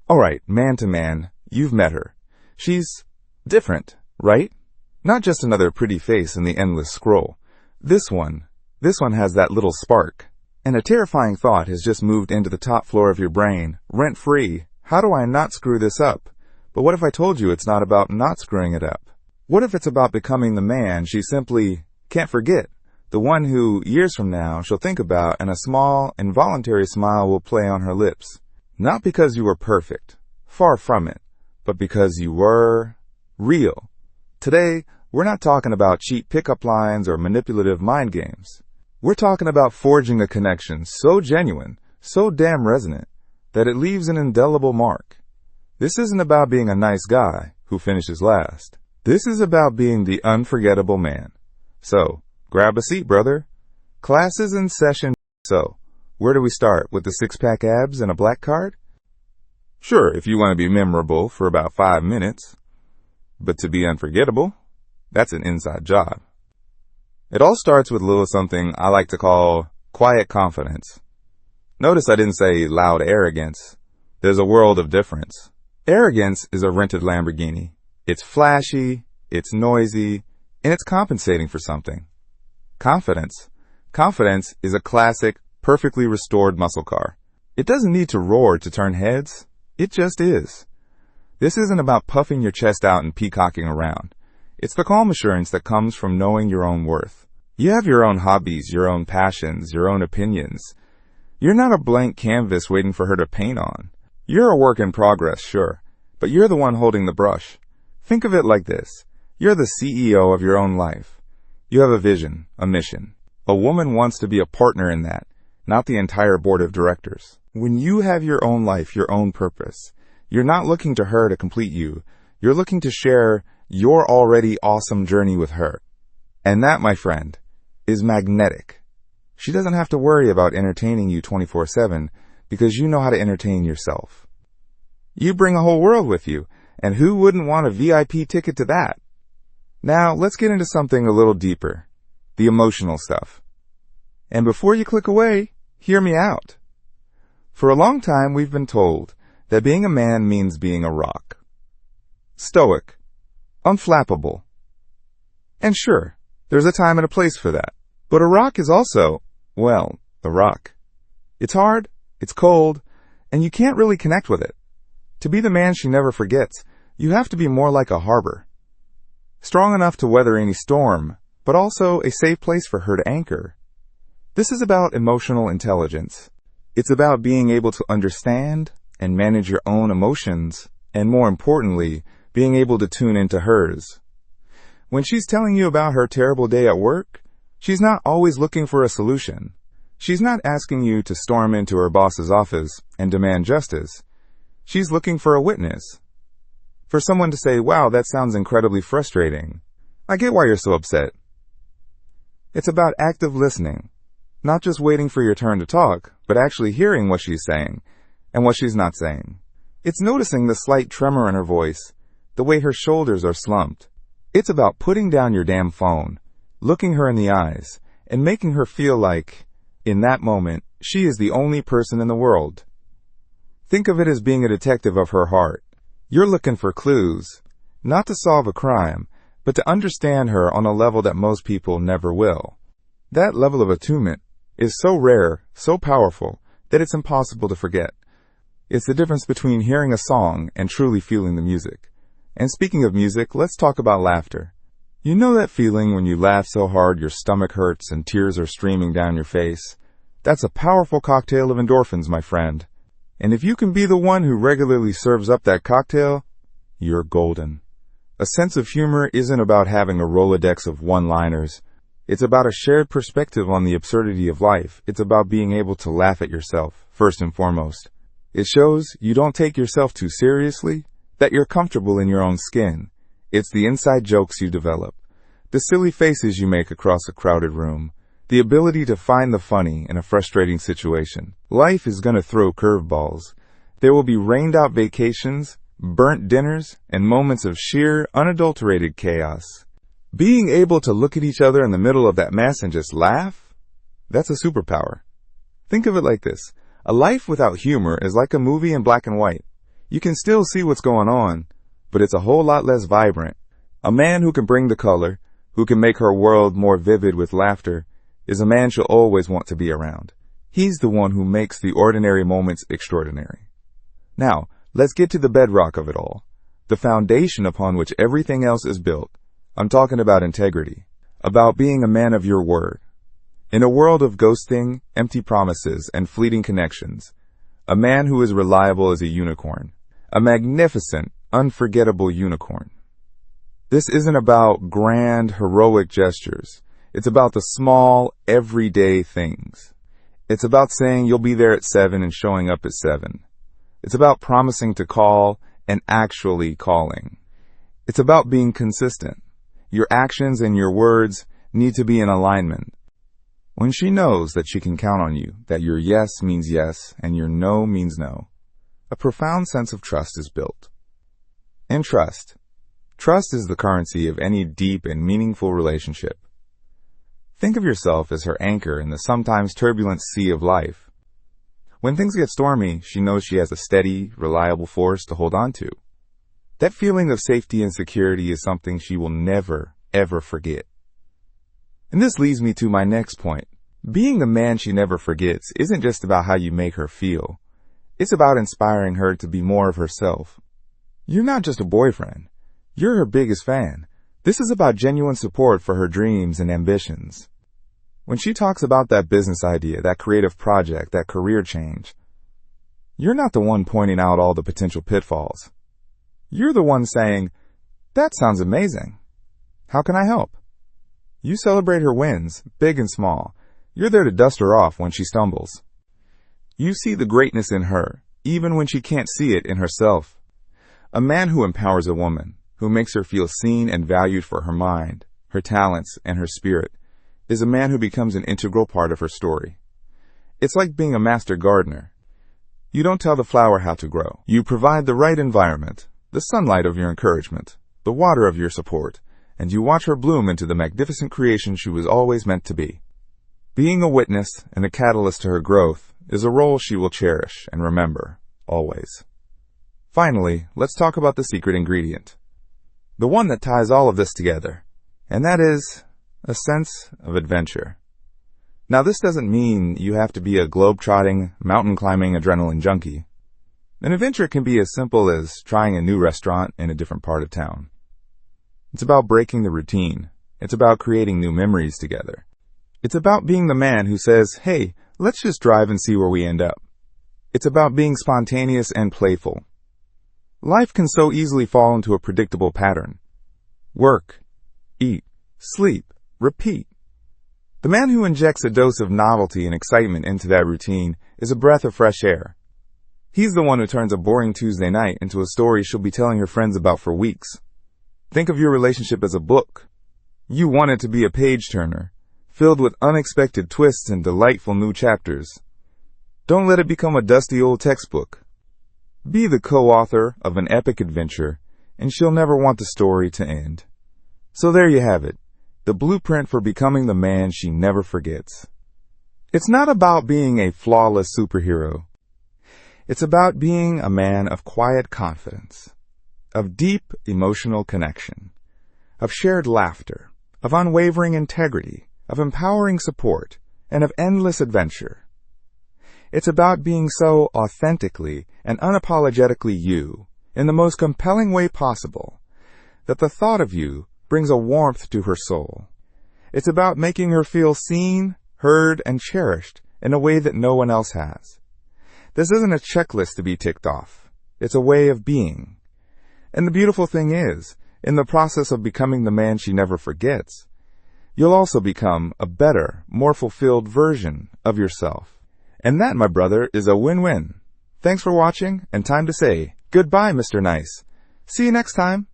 Alright, man to man, you've met her. She's different, right? Not just another pretty face in the endless scroll. This one has that little spark. And a terrifying thought has just moved into the top floor of your brain, rent-free. How do I not screw this up? But what if I told you it's not about not screwing it up? What if it's about becoming the man she simply can't forget? The one who, years from now, she'll think about and a small, involuntary smile will play on her lips. Not because you were perfect, far from it, but because you were real. Today, we're not talking about cheap pickup lines or manipulative mind games. We're talking about forging a connection so genuine, so damn resonant, that it leaves an indelible mark. This isn't about being a nice guy who finishes last. This is about being the unforgettable man. So, grab a seat, brother. Class is in session. So, where do we start? With the six-pack abs and a black card? Sure, if you want to be memorable for about 5 minutes. But to be unforgettable, that's an inside job. It all starts with a little something I like to call quiet confidence. Notice I didn't say loud arrogance. There's a world of difference. Arrogance is a rented Lamborghini. It's flashy, it's noisy, and it's compensating for something. Confidence is a classic, perfectly restored muscle car. It doesn't need to roar to turn heads. It just is. This isn't about puffing your chest out and peacocking around. It's the calm assurance that comes from knowing your own worth. You have your own hobbies, your own passions, your own opinions. You're not a blank canvas waiting for her to paint on. You're a work in progress, sure, but you're the one holding the brush. Think of it like this. You're the CEO of your own life. You have a vision, a mission. A woman wants to be a partner in that, not the entire board of directors. When you have your own life, your own purpose, you're not looking to her to complete you. You're looking to share your already awesome journey with her. And that, my friend, is magnetic. She doesn't have to worry about entertaining you 24/7 because you know how to entertain yourself. You bring a whole world with you, and who wouldn't want a VIP ticket to that? Now, let's get into something a little deeper, the emotional stuff. And before you click away, hear me out. For a long time, we've been told that being a man means being a rock. Stoic, unflappable. And sure, there's a time and a place for that. But a rock is also, well, a rock. It's hard, it's cold, and you can't really connect with it. To be the man she never forgets, you have to be more like a harbor. Strong enough to weather any storm, but also a safe place for her to anchor. This is about emotional intelligence. It's about being able to understand and manage your own emotions, and more importantly, being able to tune into hers. When she's telling you about her terrible day at work, she's not always looking for a solution. She's not asking you to storm into her boss's office and demand justice. She's looking for a witness. For someone to say, wow, that sounds incredibly frustrating. I get why you're so upset. It's about active listening, not just waiting for your turn to talk, but actually hearing what she's saying and what she's not saying. It's noticing the slight tremor in her voice, the way her shoulders are slumped. It's about putting down your damn phone, looking her in the eyes, and making her feel like, in that moment, she is the only person in the world. Think of it as being a detective of her heart. You're looking for clues, not to solve a crime, but to understand her on a level that most people never will. That level of attunement is so rare, so powerful, that it's impossible to forget. It's the difference between hearing a song and truly feeling the music. And speaking of music, let's talk about laughter. You know that feeling when you laugh so hard your stomach hurts and tears are streaming down your face? That's a powerful cocktail of endorphins, my friend. And if you can be the one who regularly serves up that cocktail, you're golden. A sense of humor isn't about having a Rolodex of one-liners. It's about a shared perspective on the absurdity of life. It's about being able to laugh at yourself, first and foremost. It shows you don't take yourself too seriously, that you're comfortable in your own skin. It's the inside jokes you develop, the silly faces you make across a crowded room, the ability to find the funny in a frustrating situation. Life is going to throw curveballs. There will be rained-out vacations, burnt dinners, and moments of sheer, unadulterated chaos. Being able to look at each other in the middle of that mess and just laugh, that's a superpower. Think of it like this. A life without humor is like a movie in black and white. You can still see what's going on, but it's a whole lot less vibrant. A man who can bring the color, who can make her world more vivid with laughter, is a man she'll always want to be around. He's the one who makes the ordinary moments extraordinary. Now, let's get to the bedrock of it all, the foundation upon which everything else is built. I'm talking about integrity, about being a man of your word. In a world of ghosting, empty promises, and fleeting connections, a man who is reliable as a unicorn, a magnificent, unforgettable unicorn. This isn't about grand, heroic gestures. It's about the small, everyday things. It's about saying you'll be there at 7 and showing up at 7. It's about promising to call and actually calling. It's about being consistent. Your actions and your words need to be in alignment. When she knows that she can count on you, that your yes means yes and your no means no, a profound sense of trust is built. And trust is the currency of any deep and meaningful relationship. Think of yourself as her anchor in the sometimes turbulent sea of life. When things get stormy, she knows she has a steady, reliable force to hold on to. That feeling of safety and security is something she will never, ever forget. And this leads me to my next point. Being the man she never forgets isn't just about how you make her feel. It's about inspiring her to be more of herself. You're not just a boyfriend. You're her biggest fan. This is about genuine support for her dreams and ambitions. When she talks about that business idea, that creative project, that career change, you're not the one pointing out all the potential pitfalls. You're the one saying, "That sounds amazing. How can I help?" You celebrate her wins, big and small. You're there to dust her off when she stumbles. You see the greatness in her, even when she can't see it in herself. A man who empowers a woman, who makes her feel seen and valued for her mind, her talents, and her spirit, is a man who becomes an integral part of her story. It's like being a master gardener. You don't tell the flower how to grow. You provide the right environment, the sunlight of your encouragement, the water of your support, and you watch her bloom into the magnificent creation she was always meant to be. Being a witness and a catalyst to her growth is a role she will cherish and remember, always. Finally, let's talk about the secret ingredient. The one that ties all of this together, and that is a sense of adventure. Now, this doesn't mean you have to be a globe-trotting, mountain-climbing adrenaline junkie. An adventure can be as simple as trying a new restaurant in a different part of town. It's about breaking the routine. It's about creating new memories together. It's about being the man who says, "Hey, let's just drive and see where we end up." It's about being spontaneous and playful. Life can so easily fall into a predictable pattern. Work, eat, sleep, repeat. The man who injects a dose of novelty and excitement into that routine is a breath of fresh air. He's the one who turns a boring Tuesday night into a story she'll be telling her friends about for weeks. Think of your relationship as a book. You want it to be a page-turner, filled with unexpected twists and delightful new chapters. Don't let it become a dusty old textbook. Be the co-author of an epic adventure, and she'll never want the story to end. So there you have it, the blueprint for becoming the man she never forgets. It's not about being a flawless superhero. It's about being a man of quiet confidence, of deep emotional connection, of shared laughter, of unwavering integrity, of empowering support, and of endless adventure. It's about being so authentically and unapologetically you, in the most compelling way possible, that the thought of you brings a warmth to her soul. It's about making her feel seen, heard, and cherished in a way that no one else has. This isn't a checklist to be ticked off. It's a way of being. And the beautiful thing is, in the process of becoming the man she never forgets, you'll also become a better, more fulfilled version of yourself. And that, my brother, is a win-win. Thanks for watching, and time to say goodbye, Mr. Nice. See you next time.